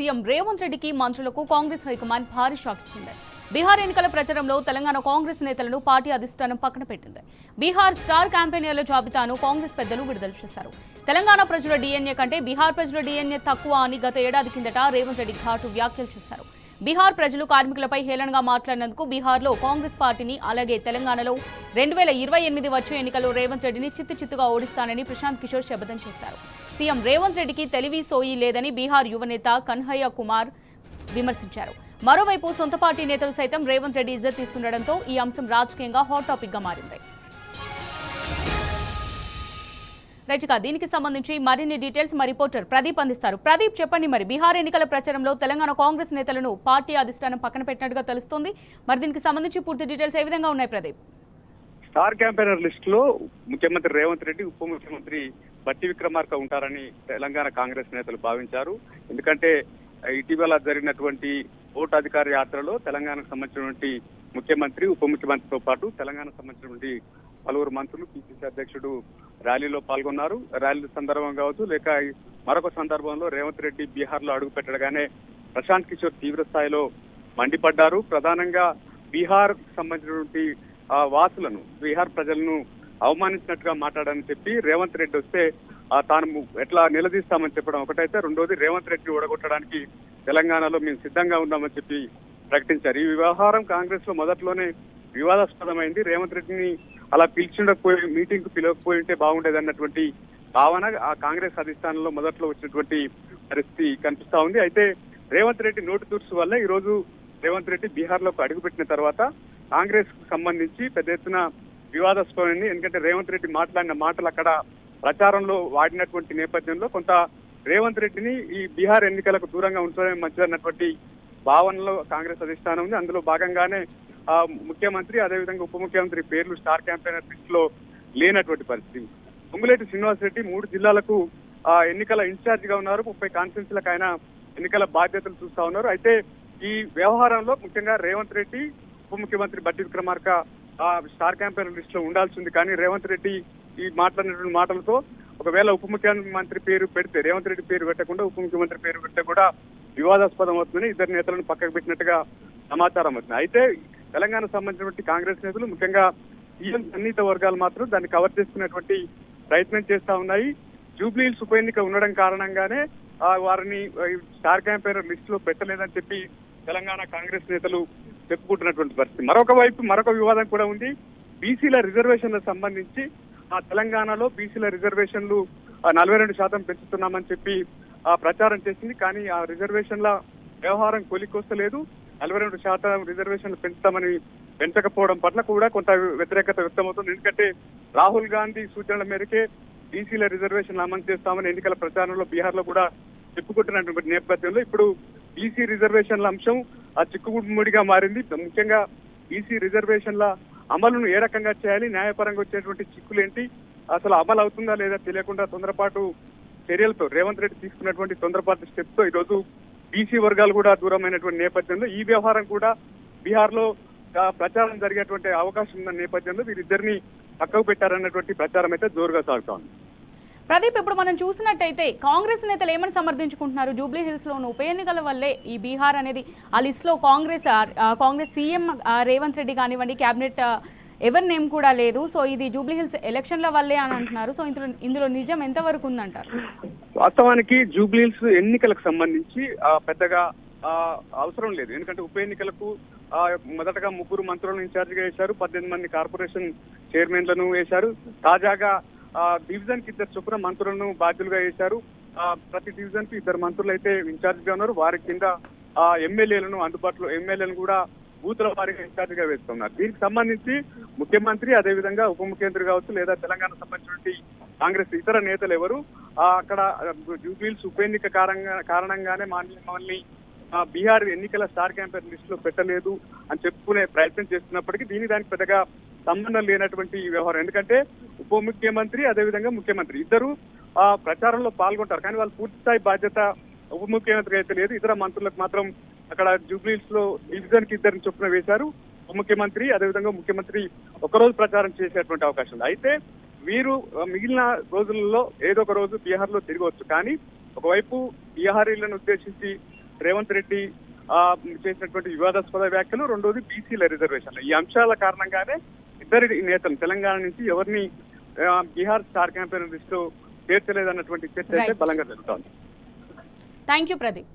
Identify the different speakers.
Speaker 1: CM Revanth రెడ్డికి మంత్రులకు Congress high command భారీ షాక్ ఇచ్చింది. బీహార్ ఎన్నికల ప్రచారంలో తెలంగాణ కాంగ్రెస్ నేతలను పార్టీ అధిష్టానం పక్కన పెట్టింది. బీహార్ స్టార్ క్యాంపెయినర్ల జాబితాను కాంగ్రెస్ పెద్దలు విడుదల చేశారు. తెలంగాణ ప్రజల డీఎన్ఏ కంటే బీహార్ ప్రజల డీఎన్ఏ తక్కువ అని గత ఏడాది కిందట రేవంత్ రెడ్డి ఘాటు వ్యాఖ్యలు చేశారు. బీహార్ ప్రజలు కార్మికులపై హేళనగా మాట్లాడినందుకు బీహార్లో కాంగ్రెస్ పార్టీని, అలాగే తెలంగాణలో 2028 వచ్చే ఎన్నికల్లో రేవంత్ రెడ్డిని చిత్తుగా ఓడిస్తానని ప్రశాంత్ కిషోర్ శపథం చేశారు. సీఎం రేవంత్ రెడ్డికి తెలివి సోయి లేదని బీహార్ యువనేత కన్హయ్య కుమార్ విమర్శించారు. మరోవైపు సొంత పార్టీ నేతలు సైతం రేవంత్ రెడ్డి ఇజ్జత్ తీస్తుండటంతో ఈ అంశం రాజకీయంగా హాట్ టాపిక్ గా మారింది. రైట్గా దీనికి సంబంధించి మరిన్ని డీటెయిల్స్ మా రిపోర్టర్ ప్రదీప్ అందిస్తారు. ప్రదీప్, చెప్పండి, మరి బీహార్ ఎన్నికల ప్రచారంలో తెలంగాణ కాంగ్రెస్ నేతలను పార్టీ అధిష్టానం పక్కన పెట్టినట్టుగా తెలుస్తోంది. మరి దీనికి సంబంధించి పూర్తి డీటెయిల్స్ ఏ విధంగా ఉన్నాయి ప్రదీప్?
Speaker 2: స్టార్ క్యాంపెయినర్ లిస్ట్ లో ముఖ్యమంత్రి రేవంత్ రెడ్డి, ఉప ముఖ్యమంత్రి బట్టి విక్రమార్క ఉంటారని తెలంగాణ కాంగ్రెస్ నేతలు భావించారు. ఎందుకంటే ఇటీవల జరిగినటువంటి ఓటు అధికార యాత్రలో తెలంగాణకు సంబంధించినటువంటి ముఖ్యమంత్రి, ఉప ముఖ్యమంత్రితో పాటు తెలంగాణకు సంబంధించినటువంటి పలువురు మంత్రులు, పిసిసి అధ్యక్షుడు ర్యాలీలో పాల్గొన్నారు. ర్యాలీ సందర్భం కావచ్చు, లేక మరొక సందర్భంలో రేవంత్ రెడ్డి బీహార్ లో అడుగు పెట్టగానే ప్రశాంత్ కిషోర్ తీవ్ర స్థాయిలో మండిపడ్డారు. ప్రధానంగా బీహార్ సంబంధించినటువంటి వాసులను, బీహార్ ప్రజలను అవమానించినట్టుగా మాట్లాడని చెప్పి రేవంత్ రెడ్డి వస్తే తాను ఎట్లా నిలదీస్తామని చెప్పడం ఒకటైతే, రెండోది రేవంత్ రెడ్డి ఓడగొట్టడానికి తెలంగాణలో మేము సిద్ధంగా ఉన్నామని చెప్పి ప్రకటించారు. ఈ వ్యవహారం కాంగ్రెస్ లో మొదట్లోనే వివాదాస్పదమైంది. రేవంత్ రెడ్డిని అలా పిలిచిండకపోయి, మీటింగ్ కు పిలవకపోయి ఉంటే బాగుండేది అన్నటువంటి భావన ఆ కాంగ్రెస్ అధిష్టానంలో మొదట్లో వచ్చినటువంటి పరిస్థితి కనిపిస్తా ఉంది. అయితే రేవంత్ రెడ్డి నోటు దూర్సు వల్ల ఈ రోజు రేవంత్ రెడ్డి బీహార్ లోకి అడుగుపెట్టిన తర్వాత కాంగ్రెస్ కు సంబంధించి పెద్ద ఎత్తున వివాదాస్పదమైంది. ఎందుకంటే రేవంత్ రెడ్డి మాట్లాడిన మాటలు అక్కడ ప్రచారంలో వాడినటువంటి నేపథ్యంలో కొంత రేవంత్ రెడ్డిని ఈ బీహార్ ఎన్నికలకు దూరంగా ఉంచడమే మంచిదన్నటువంటి భావనలో కాంగ్రెస్ అధిష్టానం ఉంది. అందులో భాగంగానే ముఖ్యమంత్రి, అదేవిధంగా ఉప ముఖ్యమంత్రి పేర్లు స్టార్ క్యాంపెయినర్ లిస్ట్ లో లేనటువంటి పరిస్థితి. పొంగులేటి శ్రీనివాస్ రెడ్డి 3 జిల్లాలకు ఎన్నికల ఇన్ఛార్జ్ గా ఉన్నారు. 30 కాన్స్టిట్యూన్సీలకు ఆయన ఎన్నికల బాధ్యతలు చూస్తా ఉన్నారు. అయితే ఈ వ్యవహారంలో ముఖ్యంగా రేవంత్ రెడ్డి, ఉప ముఖ్యమంత్రి బట్టి విక్రమార్క స్టార్ క్యాంపెయినర్ లిస్ట్ లో ఉండాల్సింది. కానీ రేవంత్ రెడ్డి ఈ మాట్లాడినటువంటి మాటలతో ఒకవేళ ఉప ముఖ్యమంత్రి పేరు పెడితే, రేవంత్ రెడ్డి పేరు పెట్టకుండా ఉప ముఖ్యమంత్రి పేరు పెడితే కూడా వివాదాస్పదం అవుతుందని ఇద్దరు నేతలను పక్కకు పెట్టినట్టుగా సమాచారం అవుతుంది. అయితే తెలంగాణకు సంబంధించినటువంటి కాంగ్రెస్ నేతలు, ముఖ్యంగా సీఎం సన్నిహిత వర్గాలు మాత్రం దాన్ని కవర్ చేసుకునేటువంటి ప్రయత్నం చేస్తా ఉన్నాయి. జూబ్లీహిల్స్ ఉప ఎన్నిక ఉండడం కారణంగానే వారిని స్టార్ క్యాంపెయినర్ లిస్ట్ లో పెట్టలేదని చెప్పి తెలంగాణ కాంగ్రెస్ నేతలు చెప్పుకుంటున్నటువంటి పరిస్థితి. మరొక వైపు మరొక వివాదం కూడా ఉంది. బీసీల రిజర్వేషన్లకు సంబంధించి తెలంగాణలో బీసీల రిజర్వేషన్లు 42% పెంచుతున్నామని చెప్పి ప్రచారం చేసింది. కానీ ఆ రిజర్వేషన్ల వ్యవహారం కొలికొస్తలేదు. 42% రిజర్వేషన్లు పెంచకపోవడం పట్ల కూడా కొంత వ్యతిరేకత వ్యక్తమవుతుంది. ఎందుకంటే రాహుల్ గాంధీ సూచనల మేరకే బీసీల రిజర్వేషన్లు అమలు చేస్తామని ఎన్నికల ప్రచారంలో బీహార్ లో కూడా చెప్పుకుంటున్నటువంటి నేపథ్యంలో ఇప్పుడు బీసీ రిజర్వేషన్ల అంశం చిక్కుముడిగా మారింది. ముఖ్యంగా బీసీ రిజర్వేషన్ల అమలును ఏ రకంగా చేయాలి, న్యాయపరంగా వచ్చేటువంటి చిక్కులేంటి, అసలు అమలు అవుతుందా లేదా తెలియకుండా తొందరపాటు చర్యలతో రేవంత్ రెడ్డి తీసుకున్నటువంటి తొందరపాటు స్టెప్ తో ఈరోజు బీసీ వర్గాలు కూడా దూరమైనటువంటి నేపథ్యంలో ఈ వ్యవహారం కూడా బీహార్ లో ప్రచారం జరిగేటువంటి అవకాశం ఉన్న నేపథ్యంలో వీరిద్దరిని పక్కకు పెట్టారన్నటువంటి ప్రచారం అయితే జోరుగా సాగుతోంది.
Speaker 1: ప్రదీప్, ఇప్పుడు మనం చూసినట్టయితే కాంగ్రెస్ నేతలు ఏమని సమర్థించుకుంటున్నారు? జూబ్లీ హిల్స్ లోను ఉప ఎన్నికల వల్లే ఈ బీహార్ అనేది ఆ లిస్ట్ లో కాంగ్రెస్ సీఎం రేవంత్ రెడ్డి కానివ్వండి, కేబినెట్ ఎవరి నేమ్ కూడా లేదు. సో ఇది జూబ్లీ హిల్స్ ఎలక్షన్ల వల్లే అని అంటున్నారు. సో ఇందులో నిజం ఎంతవరకు ఉందంటారు?
Speaker 2: వాస్తవానికి జూబ్లీ హిల్స్ ఎన్నికలకు సంబంధించి పెద్దగా అవసరం లేదు. ఎందుకంటే ఉప ఎన్నికలకు మొదటగా 3 మంత్రులను ఇన్ఛార్జ్ గా వేశారు, 18 మంది కార్పొరేషన్ చైర్మన్లను వేశారు. తాజాగా డివిజన్ కి 2 చొప్పున మంత్రులను బాధ్యులుగా వేశారు. ప్రతి డివిజన్ కి 2 మంత్రులు అయితే ఇన్ఛార్జ్ గా ఉన్నారు. వారి కింద ఎమ్మెల్యేలను అందుబాటులో ఎమ్మెల్యేలను కూడా బూతుల వారిగా ఇన్ఛార్జ్ గా వేస్తున్నారు. దీనికి సంబంధించి ముఖ్యమంత్రి, అదేవిధంగా ఉప ముఖ్యమంత్రి కావచ్చు, లేదా తెలంగాణ సంబంధించినటువంటి కాంగ్రెస్ ఇతర నేతలు ఎవరు అక్కడ జూబ్లీహిల్స్ ఉప ఎన్నిక కారణంగానే మమ్మల్ని బీహార్ ఎన్నికల స్టార్ క్యాంపెయిన్ లిస్ట్ లో పెట్టలేదు అని చెప్పుకునే ప్రయత్నం చేస్తున్నప్పటికీ దానికి పెద్దగా సంబంధం లేనటువంటి వ్యవహారం. ఎందుకంటే ఉప ముఖ్యమంత్రి, అదేవిధంగా ముఖ్యమంత్రి ఇద్దరు ప్రచారంలో పాల్గొంటారు. కానీ వాళ్ళు పూర్తి స్థాయి బాధ్యత ఉప ముఖ్యమంత్రి అయితే లేదు. ఇతర మంత్రులకు మాత్రం అక్కడ జూబ్లీహిల్స్ లో డివిజన్ కి 2 చొప్పున వేశారు. ఉప ముఖ్యమంత్రి, అదేవిధంగా ముఖ్యమంత్రి ఒకరోజు ప్రచారం చేసేటువంటి అవకాశం ఉంది. అయితే వీరు మిగిలిన రోజులలో ఏదో ఒక రోజు బీహార్ లో తిరగవచ్చు. కానీ ఒకవైపు బీహారీలను ఉద్దేశించి రేవంత్ రెడ్డి చేసినటువంటి వివాదాస్పద వ్యాఖ్యలు, రెండోది బీసీల రిజర్వేషన్లు. ఈ అంశాల కారణంగానే ఇద్దరి నేతలు తెలంగాణ నుంచి ఎవరిని బీహార్ స్టార్ క్యాంపెయినర్ లిస్ట్ చేర్చలేదన్నటువంటి చర్చ అయితే బలంగా జరుగుతోంది.
Speaker 1: Thank you Pradeep.